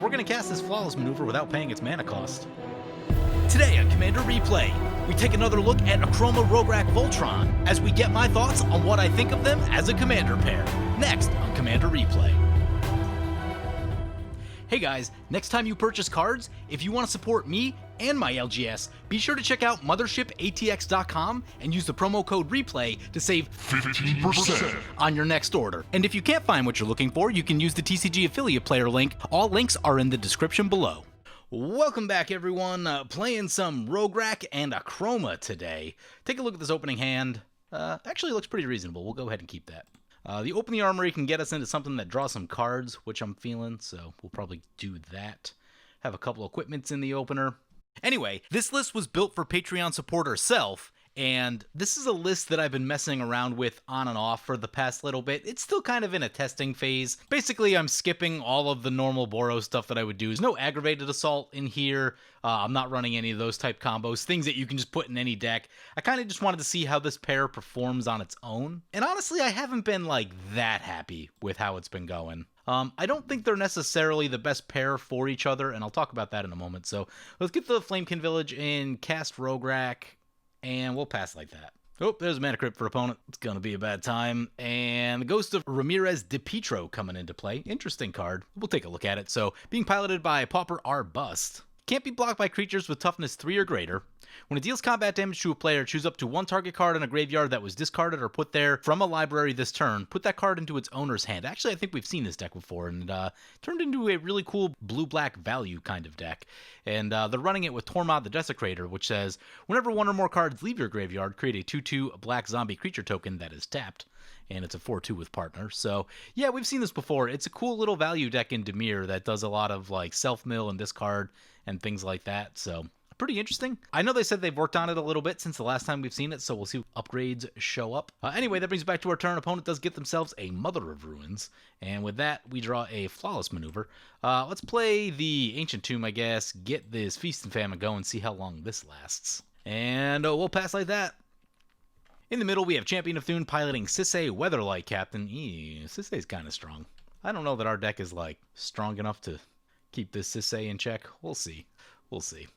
We're going to cast this flawless maneuver without paying its mana cost. Today on Commander Replay, we take another look at Akroma Rograkh Voltron as we get my thoughts on what I think of them as a commander pair. Next on Commander Replay. Hey guys, next time you purchase cards, if you want to support me and my LGS, be sure to check out MothershipATX.com and use the promo code REPLAY to save 15% on your next order. And if you can't find what you're looking for, you can use the TCG affiliate player link. All links are in the description below. Welcome back everyone, playing some Rograkh and Akroma today. Take a look at this opening hand. Actually looks pretty reasonable, we'll go ahead and keep that. The Open the Armory can get us into something that draws some cards, which I'm feeling, so we'll probably do that. Have a couple equipments in the opener. Anyway, this list was built for Patreon supporter Self, and this is a list that I've been messing around with on and off for the past little bit. It's still kind of in a testing phase. Basically, I'm skipping all of the normal Boros stuff that I would do. There's no Aggravated Assault in here. I'm not running any of those type combos, things that you can just put in any deck. I kind of just wanted to see how this pair performs on its own. And honestly, I haven't been like that happy with how it's been going. I don't think they're necessarily the best pair for each other, and I'll talk about that in a moment. So let's get the Flamekin Village in, cast Rograkh, and we'll pass like that. Oh, there's a Mana Crypt for opponent. It's going to be a bad time. And the Ghost of Ramirez DePietro coming into play. Interesting card. We'll take a look at it. So, being piloted by Pauper R. Bust. Can't be blocked by creatures with toughness 3 or greater. When it deals combat damage to a player, choose up to one target card in a graveyard that was discarded or put there from a library this turn. Put that card into its owner's hand. Actually, I think we've seen this deck before, and turned into a really cool blue-black value kind of deck. And they're running it with Tormod the Desecrator, which says, whenever one or more cards leave your graveyard, create a 2/2 black zombie creature token that is tapped. And it's a 4/2 with partner. So, yeah, we've seen this before. It's a cool little value deck in Dimir that does a lot of, like, self-mill and discard and things like that. So, pretty interesting. I know they said they've worked on it a little bit since the last time we've seen it, so we'll see what upgrades show up. Anyway, that brings us back to our turn. Opponent does get themselves a Mother of Ruins. And with that, we draw a flawless maneuver. Let's play the Ancient Tomb, I guess. Get this Feast and Famine going, see how long this lasts. And we'll pass like that. In the middle, we have Champion of Thune piloting Sisay, Weatherlight Captain. Sisay's kind of strong. I don't know that our deck is, like, strong enough to keep this Sisay in check. We'll see. We'll see.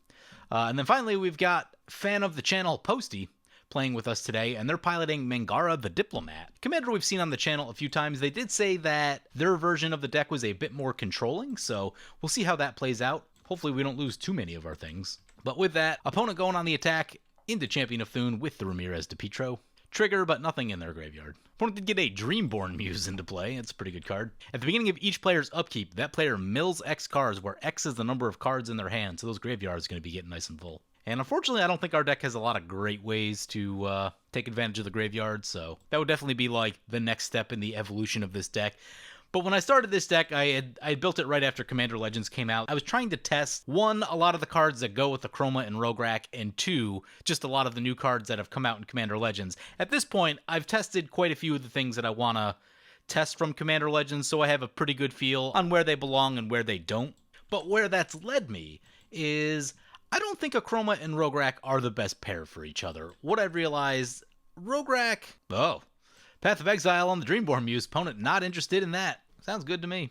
And then finally, we've got fan of the channel, Posty, playing with us today, and they're piloting Mangara the Diplomat. Commander we've seen on the channel a few times. They did say that their version of the deck was a bit more controlling, so we'll see how that plays out. Hopefully we don't lose too many of our things. But with that, opponent going on the attack into Champion of Thune with the Ramirez DePietro. Trigger, but nothing in their graveyard. Opponent did get a Dreamborn Muse into play. It's a pretty good card. At the beginning of each player's upkeep, that player mills X cards, where X is the number of cards in their hand, so those graveyards are going to be getting nice and full. And unfortunately, I don't think our deck has a lot of great ways to take advantage of the graveyard, so that would definitely be like the next step in the evolution of this deck. But when I started this deck, I built it right after Commander Legends came out. I was trying to test, 1, a lot of the cards that go with Akroma and Rograkh, and 2, just a lot of the new cards that have come out in Commander Legends. At this point, I've tested quite a few of the things that I want to test from Commander Legends, so I have a pretty good feel on where they belong and where they don't. But where that's led me is, I don't think Akroma and Rograkh are the best pair for each other. What I've realized, Rograkh, Path of Exile on the Dreamborn Muse, opponent not interested in that. Sounds good to me.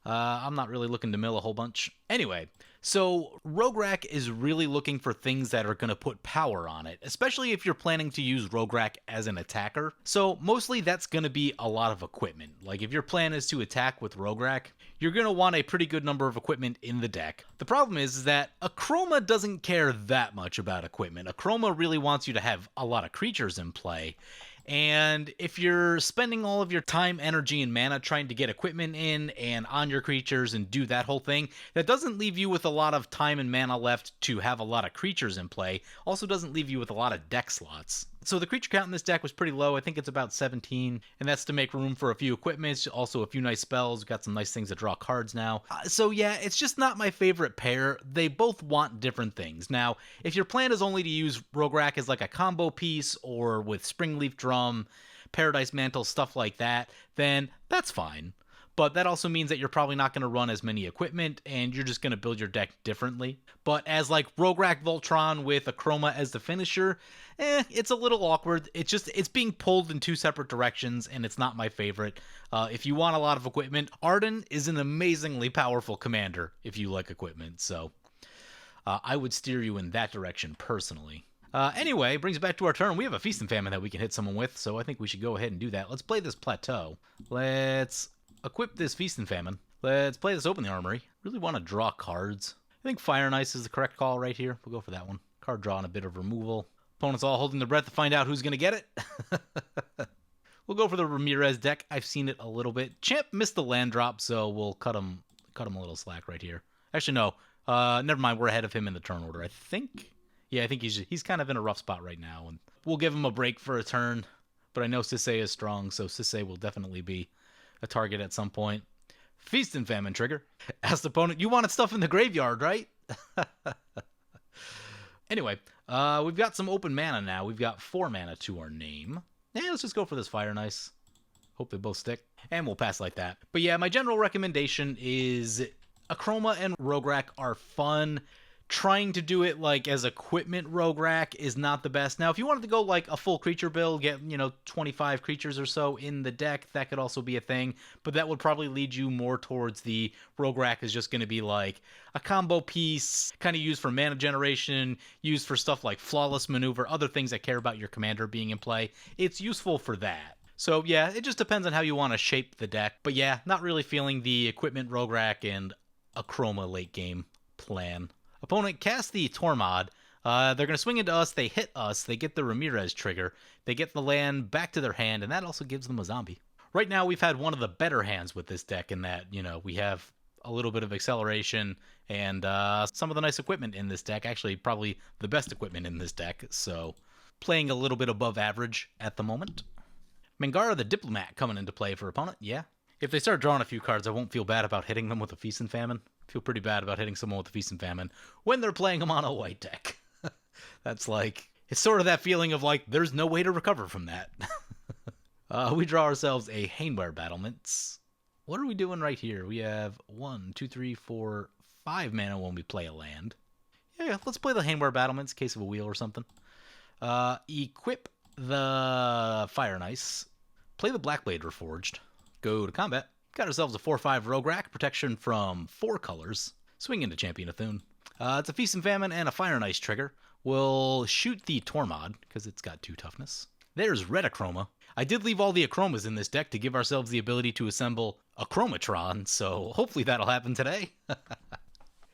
I'm not really looking to mill a whole bunch. Anyway, so Rograkh is really looking for things that are going to put power on it, especially if you're planning to use Rograkh as an attacker. So mostly that's going to be a lot of equipment. Like if your plan is to attack with Rograkh, you're going to want a pretty good number of equipment in the deck. The problem is that Akroma doesn't care that much about equipment. Akroma really wants you to have a lot of creatures in play. And if you're spending all of your time, energy, and mana trying to get equipment in and on your creatures and do that whole thing, that doesn't leave you with a lot of time and mana left to have a lot of creatures in play. Also doesn't leave you with a lot of deck slots. So the creature count in this deck was pretty low. I think it's about 17, and that's to make room for a few equipments, also a few nice spells. We've got some nice things to draw cards now. So yeah, it's just not my favorite pair. They both want different things. Now, if your plan is only to use Rograkh as like a combo piece or with Springleaf Drum, Paradise Mantle, stuff like that, then that's fine. but that also means that you're probably not going to run as many equipment, and you're just going to build your deck differently. But as like Rograkh Voltron with Akroma as the finisher, it's a little awkward. It's being pulled in two separate directions, and it's not my favorite. If you want a lot of equipment, Arden is an amazingly powerful commander if you like equipment, so I would steer you in that direction personally. Anyway, brings it back to our turn. We have a Feast and Famine that we can hit someone with, so I think we should go ahead and do that. Let's play this Plateau. Let's equip this Feast and Famine. Let's play this Open the Armory. Really want to draw cards. I think Fire and Ice is the correct call right here. We'll go for that one. Card draw and a bit of removal. Opponent's all holding their breath to find out who's going to get it. We'll go for the Ramirez deck. I've seen it a little bit. Champ missed the land drop, so we'll cut him a little slack right here. Actually, no. Never mind. We're ahead of him in the turn order, I think. Yeah, I think he's kind of in a rough spot right now, and we'll give him a break for a turn. But I know Sisay is strong, so Sisay will definitely be a target at some point. Feast and Famine trigger. Ask the opponent, you wanted stuff in the graveyard, right? Anyway, we've got some open mana now. We've got 4 mana to our name. Yeah, let's just go for this Fire and Ice. Hope they both stick. And we'll pass like that. But yeah, my general recommendation is Akroma and Rograkh are fun. Trying to do it like as equipment Rograkh is not the best. Now, if you wanted to go like a full creature build, get, 25 creatures or so in the deck, that could also be a thing. But that would probably lead you more towards the Rograkh is just going to be like a combo piece, kind of used for mana generation, used for stuff like flawless maneuver, other things that care about your commander being in play. It's useful for that. So yeah, it just depends on how you want to shape the deck. But yeah, not really feeling the equipment Rograkh and Akroma late game plan. Opponent casts the Tormod. They're going to swing into us. They hit us. They get the Ramirez trigger. They get the land back to their hand, and that also gives them a zombie. Right now, we've had one of the better hands with this deck in that, we have a little bit of acceleration and some of the nice equipment in this deck. Actually, probably the best equipment in this deck. So, playing a little bit above average at the moment. Mangara the Diplomat coming into play for opponent. Yeah. If they start drawing a few cards, I won't feel bad about hitting them with a Feast and Famine. I feel pretty bad about hitting someone with a Feast and Famine when they're playing them on a white deck. That's like, it's sort of that feeling of like, there's no way to recover from that. We draw ourselves a Hainware Battlements. What are we doing right here? We have 1, 2, 3, 4, 5 mana when we play a land. Yeah, let's play the Hainware Battlements in case of a wheel or something. Equip the Fire and Ice. Play the Blackblade Reforged. Go to combat. Got ourselves a 4/5 Rograkh, protection from 4 colors. Swing into Champion of Thune. It's a Feast and Famine and a Fire and Ice trigger. We'll shoot the Tormod, because it's got 2 toughness. There's red Akroma. I did leave all the Akromas in this deck to give ourselves the ability to assemble Akromatron, so hopefully that'll happen today.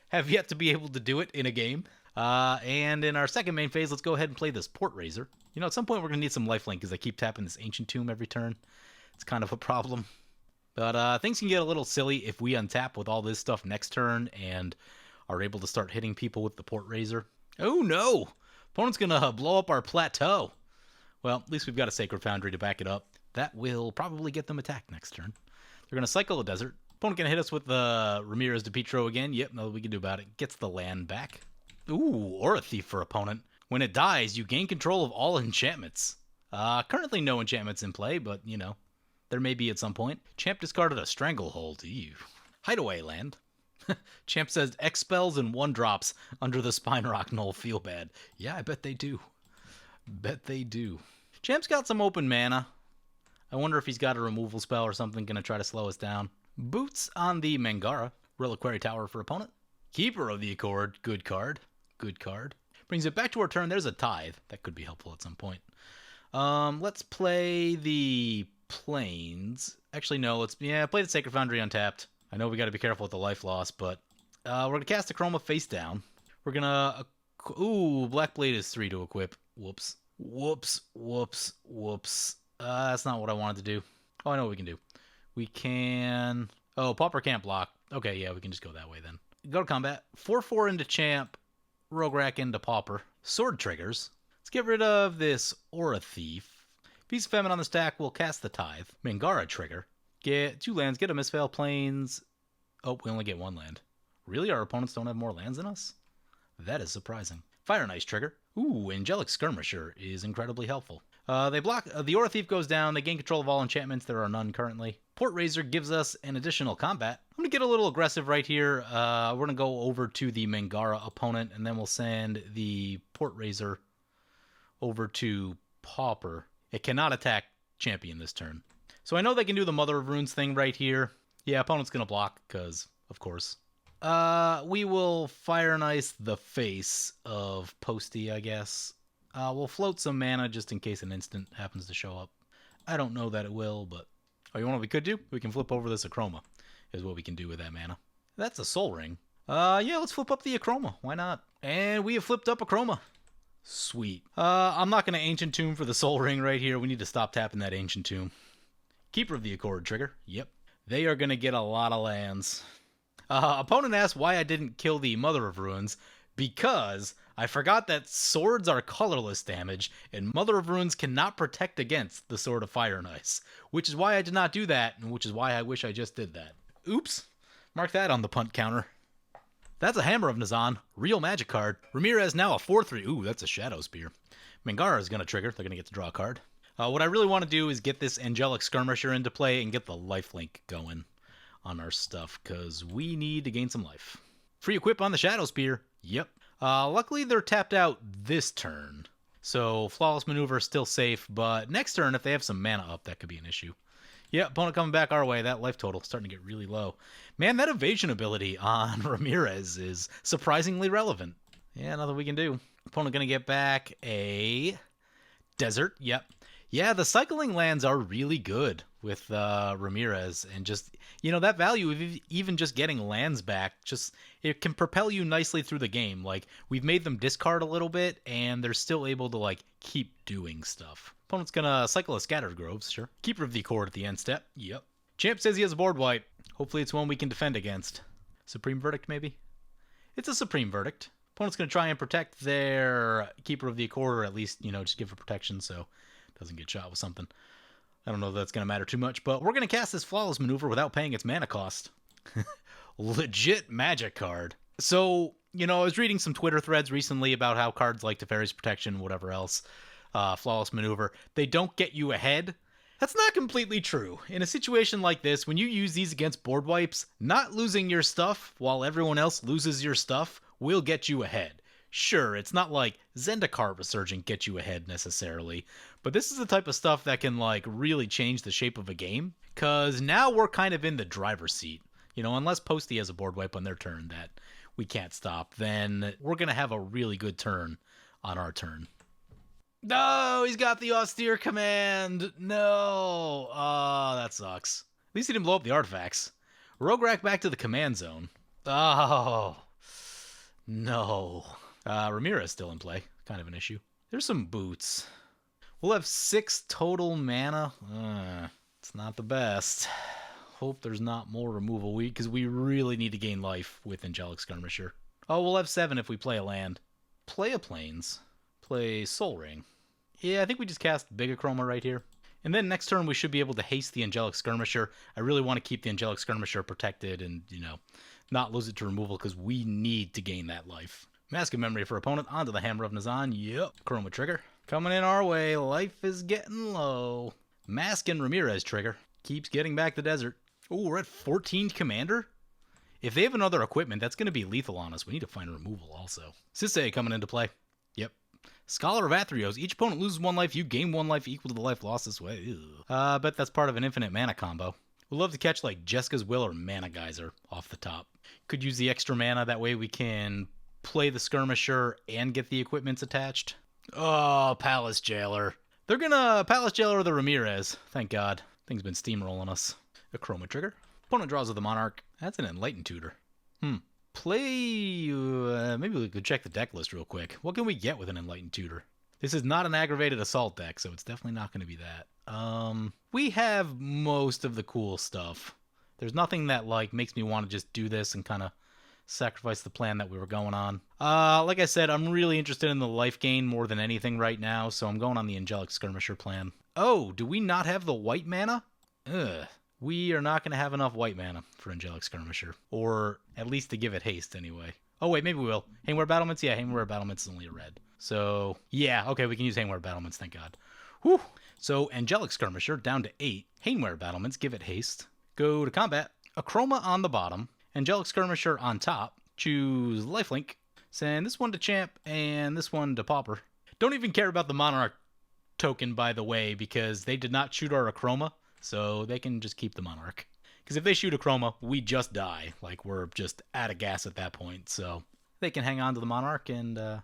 Have yet to be able to do it in a game. And in our second main phase, let's go ahead and play this Port Razor. At some point we're going to need some lifelink, because I keep tapping this Ancient Tomb every turn. It's kind of a problem. But things can get a little silly if we untap with all this stuff next turn and are able to start hitting people with the Port Razor. Oh no! Opponent's going to blow up our Plateau. Well, at least we've got a Sacred Foundry to back it up. That will probably get them attacked next turn. They're going to cycle a Desert. Opponent going to hit us with the Ramirez DePietro again. Yep, nothing we can do about it. Gets the land back. Ooh, Aura Thief for opponent. When it dies, you gain control of all enchantments. Currently no enchantments in play, but, there may be at some point. Champ discarded a Stranglehold. Ew. Hideaway land. Champ says X spells and 1-drops under the Spine Rock Knoll feel bad. Yeah, I bet they do. Bet they do. Champ's got some open mana. I wonder if he's got a removal spell or something going to try to slow us down. Boots on the Mangara. Reliquary Tower for opponent. Keeper of the Accord. Good card. Good card. Brings it back to our turn. There's a Tithe. That could be helpful at some point. Let's play the Plains. Actually, no. Let's play the Sacred Foundry untapped. I know we got to be careful with the life loss, but we're going to cast Akroma face down. We're going to... Ooh, Blackblade is 3 to equip. Whoops. Whoops. Whoops. Whoops. That's not what I wanted to do. Oh, I know what we can do. We can... Oh, Pauper can't block. Okay, yeah, we can just go that way then. Go to combat. 4/4 into Champ. Rograkh into Pauper. Sword triggers. Let's get rid of this Aura Thief. Feast of Famine on the stack, we'll cast the Tithe. Mangara trigger. Get 2 lands, get a Mistveil Plains. Oh, we only get 1 land. Really? Our opponents don't have more lands than us? That is surprising. Fire and Ice trigger. Ooh, Angelic Skirmisher is incredibly helpful. They block. The Aura Thief goes down. They gain control of all enchantments. There are none currently. Port Razor gives us an additional combat. I'm going to get a little aggressive right here. We're going to go over to the Mangara opponent, and then we'll send the Port Razor over to Pauper. It cannot attack champion this turn. So I know they can do the Mother of Runes thing right here. Yeah, opponent's going to block, because, of course. We will Fire and Ice the face of Posty, I guess. We'll float some mana just in case an instant happens to show up. I don't know that it will, but... Oh, you know what we could do? We can flip over this Akroma, is what we can do with that mana. That's a Soul Ring. Yeah, let's flip up the Akroma. Why not? And we have flipped up Akroma. Sweet. I'm not going to Ancient Tomb for the Soul Ring right here. We need to stop tapping that Ancient Tomb. Keeper of the Accord trigger. Yep. They are going to get a lot of lands. Opponent asked why I didn't kill the Mother of Runes. Because I forgot that swords are colorless damage, and Mother of Runes cannot protect against the Sword of Fire and Ice. Which is why I did not do that, and which is why I wish I just did that. Oops. Mark that on the punt counter. That's a Hammer of Nazan. Real magic card. Ramirez now a 4-3. Ooh, that's a Shadow Spear. Mangara is going to trigger. They're going to get to draw a card. What I really want to do is get this Angelic Skirmisher into play and get the lifelink going on our stuff, because we need to gain some life. Free equip on the Shadow Spear. Yep. Luckily, they're tapped out this turn. So, Flawless Maneuver is still safe, but next turn, if they have some mana up, that could be an issue. Yeah, opponent coming back our way. That life total is starting to get really low. Man, that evasion ability on Ramirez is surprisingly relevant. Yeah, nothing we can do. Opponent going to get back a Desert. Yep. Yeah, the cycling lands are really good with Ramirez, and just, you know, that value of even just getting lands back, just, it can propel you nicely through the game. Like, we've made them discard a little bit, and they're still able to, like, keep doing stuff. Opponent's gonna cycle a Scattered Groves, sure. Keeper of the Accord at the end step, yep. Champ says he has a board wipe. Hopefully it's one we can defend against. Supreme Verdict, maybe? It's a Supreme Verdict. Opponent's gonna try and protect their Keeper of the Accord, or at least, you know, just give it protection so doesn't get shot with something. I don't know if that's going to matter too much, but we're going to cast this Flawless Maneuver without paying its mana cost. Legit magic card. So, you know, I was reading some Twitter threads recently about how cards like Teferi's Protection, whatever else, Flawless Maneuver, they don't get you ahead. That's not completely true. In a situation like this, when you use these against board wipes, not losing your stuff while everyone else loses your stuff will get you ahead. Sure, it's not like Zendikar Resurgent gets you ahead necessarily, but this is the type of stuff that can, like, really change the shape of a game, because now we're kind of in the driver's seat. You know, unless Posty has a board wipe on their turn that we can't stop, then we're going to have a really good turn on our turn. No, he's got the Austere Command. No. Oh, that sucks. At least he didn't blow up the artifacts. Rograkh back to the command zone. Oh, no. Ramirez still in play. Kind of an issue. There's some boots. We'll have 6 total mana. It's not the best. Hope there's not more removal, because we really need to gain life with Angelic Skirmisher. Oh, we'll have 7 if we play a land. Play a Plains. Play Soul Ring. Yeah, I think we just cast Big Akroma right here. And then next turn we should be able to haste the Angelic Skirmisher. I really want to keep the Angelic Skirmisher protected and, you know, not lose it to removal, because we need to gain that life. Mask of Memory for opponent, onto the Hammer of Nazan. Yep. Chroma trigger. Coming in our way. Life is getting low. Mask and Ramirez trigger. Keeps getting back the desert. Oh, we're at 14 commander? If they have another equipment, that's going to be lethal on us. We need to find removal also. Sisay coming into play. Yep. Scholar of Athreos. Each opponent loses 1 life. You gain 1 life equal to the life lost this way. I bet that's part of an infinite mana combo. We'd love to catch like Jeska's Will or Mana Geyser off the top. Could use the extra mana. That way we can play the Skirmisher and get the equipments attached. Oh, Palace Jailer. They're gonna Palace Jailer the Ramirez. Thank God. Thing's been steamrolling us. The Chroma trigger. Opponent draws with the Monarch. That's an Enlightened Tutor. Play... maybe we could check the deck list real quick. What can we get with an Enlightened Tutor? This is not an aggravated assault deck, so it's definitely not going to be that. We have most of the cool stuff. There's nothing that, like, makes me want to just do this and kind of sacrifice the plan that we were going on. Like I said, I'm really interested in the life gain more than anything right now, so I'm going on the Angelic Skirmisher plan. Oh, do we not have the white mana? Ugh. We are not going to have enough white mana for Angelic Skirmisher. Or at least to give it haste anyway. Oh wait, maybe we will. Hangwear Battlements? Yeah, Hangwear Battlements is only a red. So, yeah, okay, we can use Hangwear Battlements, thank God. Whew. So, Angelic Skirmisher down to 8. Hainware Battlements, give it haste. Go to combat. Akroma on the bottom. Angelic Skirmisher on top. Choose Lifelink. Send this one to Champ and this one to Pauper. Don't even care about the Monarch token, by the way, because they did not shoot our Akroma, so they can just keep the Monarch. Because if they shoot Akroma, we just die. Like, we're just out of gas at that point, so they can hang on to the Monarch, and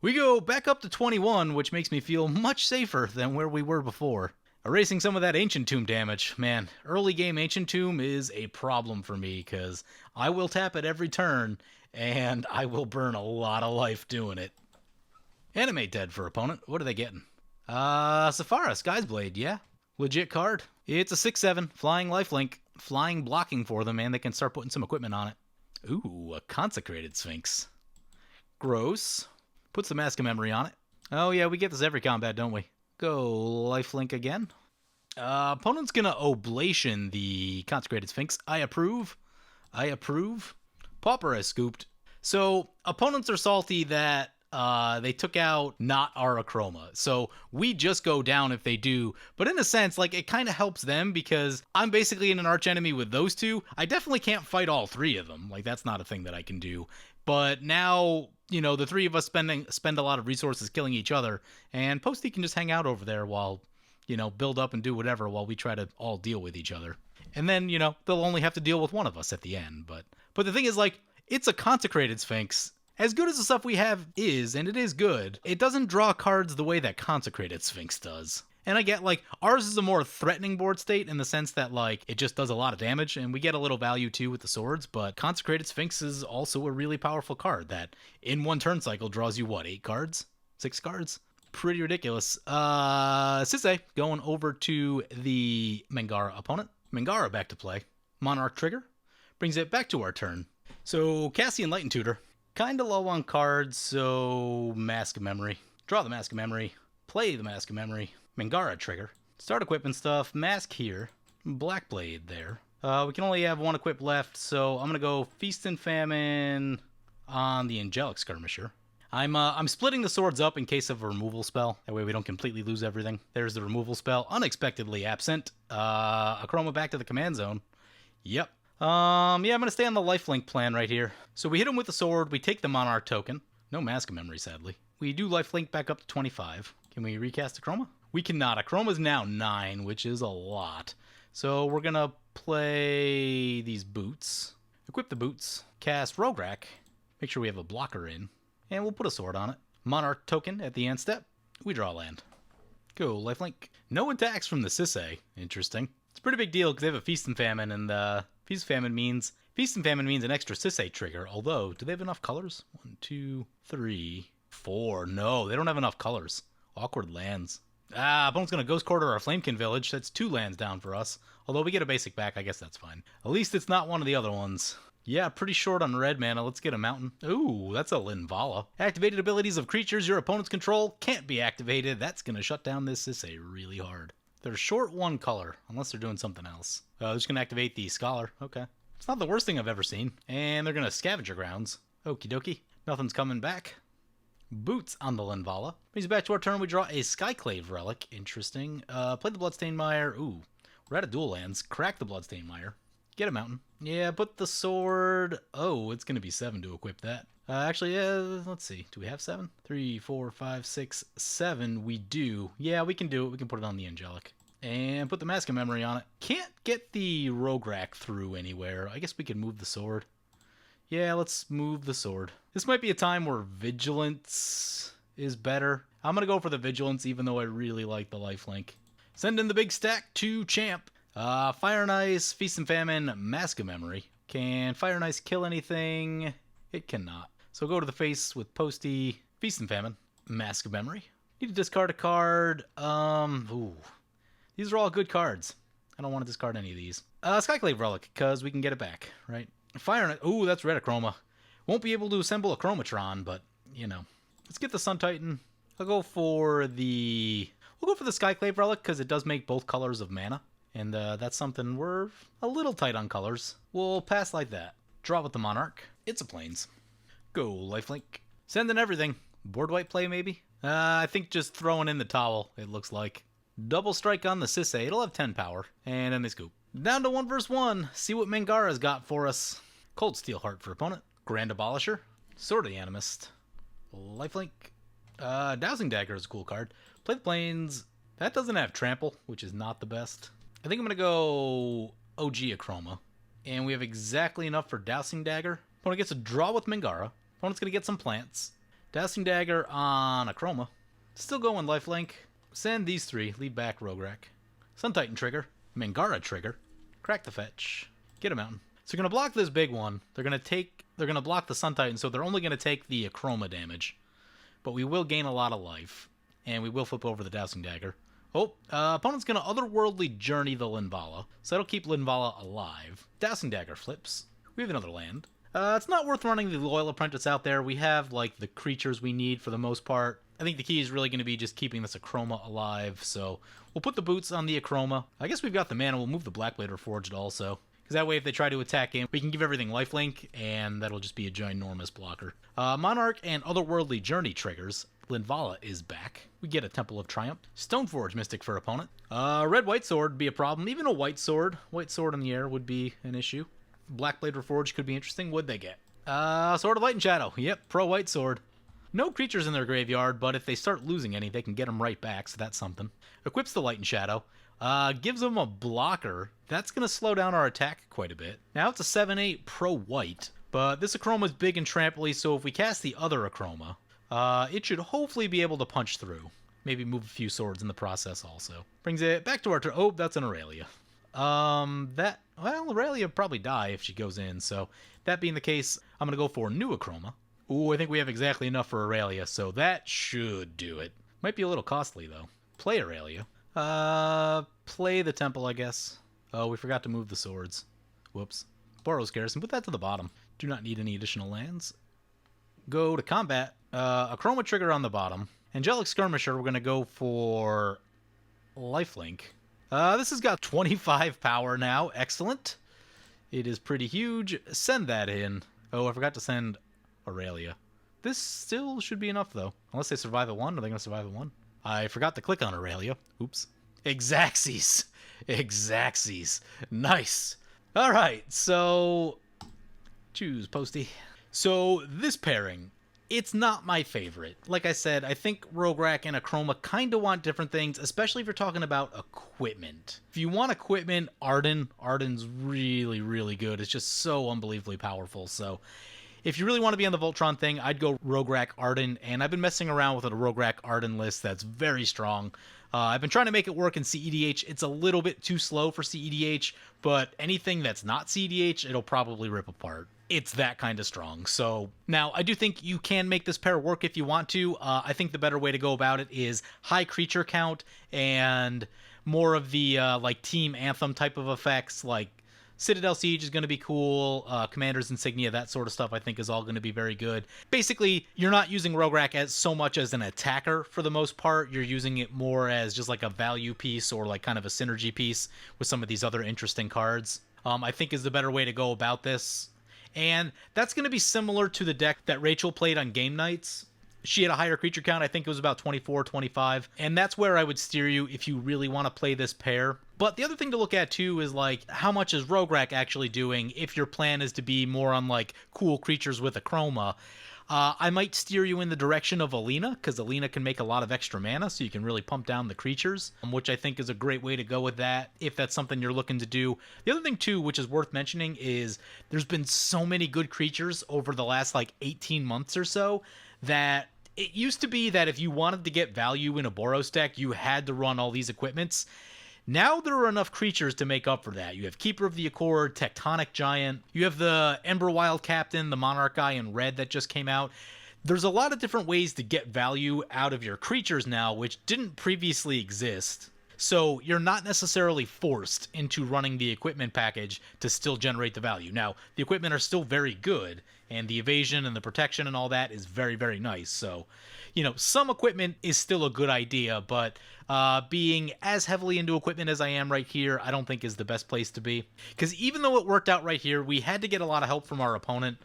we go back up to 21, which makes me feel much safer than where we were before. Erasing some of that Ancient Tomb damage. Man, early game Ancient Tomb is a problem for me, because I will tap it every turn, and I will burn a lot of life doing it. Animate dead for opponent. What are they getting? Safara, Sky's Blade, yeah. Legit card. It's a 6/7, flying lifelink, flying blocking for them, and they can start putting some equipment on it. Ooh, a Consecrated Sphinx. Gross. Put some Mask of Memory on it. Oh yeah, we get this every combat, don't we? Go lifelink again. Opponent's gonna Oblation the Consecrated Sphinx. I approve. I approve. Pauper has scooped. So, opponents are salty that they took out not our Akroma. So, we just go down if they do. But in a sense, like, it kind of helps them because I'm basically in an archenemy with those two. I definitely can't fight all three of them. Like, that's not a thing that I can do. But now, you know, the three of us spend a lot of resources killing each other. And Posty can just hang out over there while, you know, build up and do whatever while we try to all deal with each other. And then, you know, they'll only have to deal with one of us at the end. But the thing is, like, it's a Consecrated Sphinx. As good as the stuff we have is, and it is good, it doesn't draw cards the way that Consecrated Sphinx does. And I get, like, ours is a more threatening board state in the sense that, like, it just does a lot of damage, and we get a little value, too, with the swords, but Consecrated Sphinx is also a really powerful card that, in one turn cycle, draws you, what, 8 cards? 6 cards? Pretty ridiculous. Sisay going over to the Mangara opponent. Mangara back to play. Monarch trigger. Brings it back to our turn. So, Cassian Light and Tutor. Kinda low on cards, so Mask of Memory. Draw the Mask of Memory. Play the Mask of Memory. Mangara trigger. Start equipment stuff. Mask here. Black Blade there. We can only have one equip left, so I'm gonna go Feast and Famine on the Angelic Skirmisher. I'm splitting the swords up in case of a removal spell. That way we don't completely lose everything. There's the removal spell. Unexpectedly absent. Akroma back to the command zone. Yep. Yeah, I'm gonna stay on the lifelink plan right here. So we hit him with the sword, we take the Monarch token. No Mask of Memory, sadly. We do lifelink back up to 25. Can we recast Akroma? We cannot. Akroma's now 9, which is a lot. So we're gonna play these boots. Equip the boots. Cast Rograkh. Make sure we have a blocker in. And we'll put a sword on it. Monarch token at the end step. We draw land. Go lifelink. No attacks from the Sisay. Interesting. It's a pretty big deal because they have a Feast and Famine, and Feast and Famine means an extra Sisay trigger. Although, do they have enough colors? 1, 2, 3, 4. No, they don't have enough colors. Awkward lands. Opponent's gonna Ghost Quarter our Flamekin Village. That's 2 lands down for us. Although we get a basic back, I guess that's fine. At least it's not one of the other ones. Yeah, pretty short on red mana. Let's get a mountain. Ooh, that's a Linvala. Activated abilities of creatures your opponents control can't be activated. That's gonna shut down this Sisay really hard. They're short 1 color, unless they're doing something else. They're just gonna activate the Scholar. Okay. It's not the worst thing I've ever seen. And they're gonna Scavenger Grounds. Okie dokie. Nothing's coming back. Boots on the Linvala. Brings us back to our turn. We draw a Skyclave Relic. Interesting. Play the Bloodstained Mire. Ooh. We're out of dual lands. Crack the Bloodstained Mire. Get a mountain. Yeah, put the sword. Oh, it's going to be 7 to equip that. Actually, let's see. Do we have 7? 3, 4, 5, 6, 7. We do. Yeah, we can do it. We can put it on the Angelic. And put the Mask of Memory on it. Can't get the Rograkh through anywhere. I guess we could move the sword. Yeah, let's move the sword. This might be a time where Vigilance is better. I'm going to go for the Vigilance, even though I really like the lifelink. Send in the big stack to Champ. Fire and Ice, Feast and Famine, Mask of Memory. Can Fire and Ice kill anything? It cannot. So go to the face with Posty, Feast and Famine, Mask of Memory. Need to discard a card. Ooh. These are all good cards. I don't want to discard any of these. Skyclave Relic, because we can get it back, right? Fire and Ice. Ooh, that's red Akroma. Won't be able to assemble a Chromatron, but, you know. Let's get the Sun Titan. We'll go for the Skyclave Relic, because it does make both colors of mana. And that's something we're a little tight on colors. We'll pass like that. Draw with the Monarch. It's a Plains. Go lifelink. Send in everything. Board wipe play, maybe? I think just throwing in the towel, it looks like. Double strike on the Sisay. It'll have 10 power. And then they scoop. Down to 1 vs 1. See what Mangara's got for us. Cold Steel Heart for opponent. Grand Abolisher. Sword of the Animist. Lifelink. Dowsing Dagger is a cool card. Play the Plains. That doesn't have Trample, which is not the best. I think I'm going to go OG Akroma. And we have exactly enough for Dowsing Dagger. Opponent gets a draw with Mangara. Opponent's going to get some plants. Dowsing Dagger on Akroma. Still going Lifelink. Send these 3. Lead back Rograkh. Sun Titan trigger. Mangara trigger. Crack the fetch. Get a mountain. So you're going to block this big one. They're going to block the Sun Titan, so they're only going to take the Akroma damage. But we will gain a lot of life. And we will flip over the Dowsing Dagger. Oh, opponent's going to Otherworldly Journey the Linvala. So that'll keep Linvala alive. Dowsing Dagger flips. We have another land. It's not worth running the Loyal Apprentice out there. We have, like, the creatures we need for the most part. I think the key is really going to be just keeping this Akroma alive. So we'll put the boots on the Akroma. I guess we've got the mana. We'll move the Blackblade Reforged also. Because that way, if they try to attack in, we can give everything lifelink, and that'll just be a ginormous blocker. Monarch and Otherworldly Journey triggers. Linvala is back. We get a Temple of Triumph. Stoneforge Mystic for opponent. Red-White Sword would be a problem. Even a White Sword. White Sword in the air would be an issue. Blackblade Reforged could be interesting. What'd they get? Sword of Light and Shadow. Yep, pro-White Sword. No creatures in their graveyard, but if they start losing any, they can get them right back, so that's something. Equips the Light and Shadow. Gives them a blocker. That's going to slow down our attack quite a bit. Now it's a 7/8 pro-white, but this Akroma is big and trampoly, so if we cast the other Akroma, it should hopefully be able to punch through. Maybe move a few swords in the process also. Brings it back to our turn. Oh, that's an Aurelia. Well, Aurelia would probably die if she goes in, so that being the case, I'm going to go for new Akroma. Ooh, I think we have exactly enough for Aurelia, so that should do it. Might be a little costly, though. Play Aurelia. Play the Temple, I guess. Oh, we forgot to move the swords. Whoops. Boros Garrison, put that to the bottom. Do not need any additional lands. Go to combat. Akroma trigger on the bottom. Angelic Skirmisher, we're going to go for Lifelink. This has got 25 power now. Excellent. It is pretty huge. Send that in. Oh, I forgot to send Aurelia. This still should be enough, though. Unless they survive at 1. Are they going to survive at 1? I forgot to click on Aurelia. Oops. Exaxes. Exaxes. Nice. All right, so choose Posty. So this pairing, it's not my favorite. Like I said, I think Rograkh and Akroma kind of want different things, especially if you're talking about equipment. If you want equipment, Arden's really, really good. It's just so unbelievably powerful. So if you really want to be on the Voltron thing, I'd go Rograkh Arden, and I've been messing around with a Rograkh Arden list that's very strong. I've been trying to make it work in CEDH. It's a little bit too slow for CEDH, but anything that's not CEDH, it'll probably rip apart. It's that kind of strong. So now I do think you can make this pair work if you want to. I think the better way to go about it is high creature count and more of the like Team Anthem type of effects, like Citadel Siege is going to be cool, Commander's Insignia, that sort of stuff I think is all going to be very good. Basically, you're not using Rograkh as so much as an attacker for the most part. You're using it more as just like a value piece or like kind of a synergy piece with some of these other interesting cards. I think is the better way to go about this. And that's going to be similar to the deck that Rachel played on game nights. She had a higher creature count. I think it was about 24, 25. And that's where I would steer you if you really want to play this pair. But the other thing to look at, too, is, like, how much is Rograkh actually doing if your plan is to be more on, like, cool creatures with Akroma. I might steer you in the direction of Alina, because Alina can make a lot of extra mana, so you can really pump down the creatures, which I think is a great way to go with that, if that's something you're looking to do. The other thing, too, which is worth mentioning, is there's been so many good creatures over the last, like, 18 months or so, that it used to be that if you wanted to get value in a Boros deck, you had to run all these equipments. Now there are enough creatures to make up for that. You have Keeper of the Accord, Tectonic Giant. You have the Emberwild Captain, the Monarch guy in red that just came out. There's a lot of different ways to get value out of your creatures now, which didn't previously exist. So you're not necessarily forced into running the equipment package to still generate the value. Now, the equipment are still very good, and the evasion and the protection and all that is very, very nice. So, you know, some equipment is still a good idea, but being as heavily into equipment as I am right here, I don't think is the best place to be. Because even though it worked out right here, we had to get a lot of help from our opponent.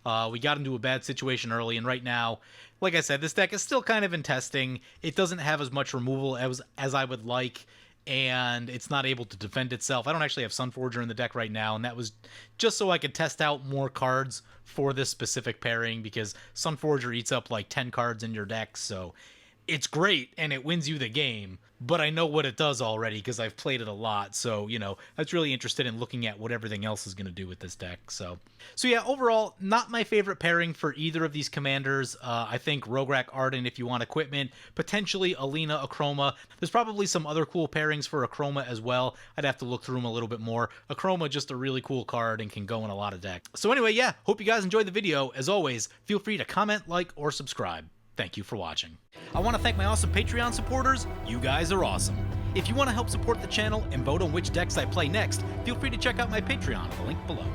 We got into a bad situation early, and right now, like I said, this deck is still kind of in testing. It doesn't have as much removal as I would like, and it's not able to defend itself. I don't actually have Sunforger in the deck right now, and that was just so I could test out more cards for this specific pairing, because Sunforger eats up like 10 cards in your deck, so it's great and it wins you the game, but I know what it does already because I've played it a lot. So, you know, I was really interested in looking at what everything else is going to do with this deck. So yeah, overall, not my favorite pairing for either of these commanders. I think Rograkh Arden if you want equipment, potentially Alina Akroma. There's probably some other cool pairings for Akroma as well. I'd have to look through them a little bit more. Akroma, just a really cool card and can go in a lot of decks. So anyway, yeah, hope you guys enjoyed the video. As always, feel free to comment, like, or subscribe. Thank you for watching. I want to thank my awesome Patreon supporters. You guys are awesome. If you want to help support the channel and vote on which decks I play next, feel free to check out my Patreon at the link below.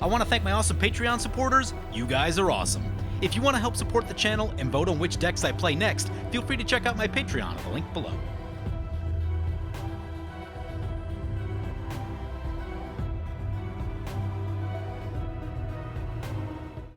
I want to thank my awesome Patreon supporters. You guys are awesome. If you want to help support the channel and vote on which decks I play next, feel free to check out my Patreon at the link below.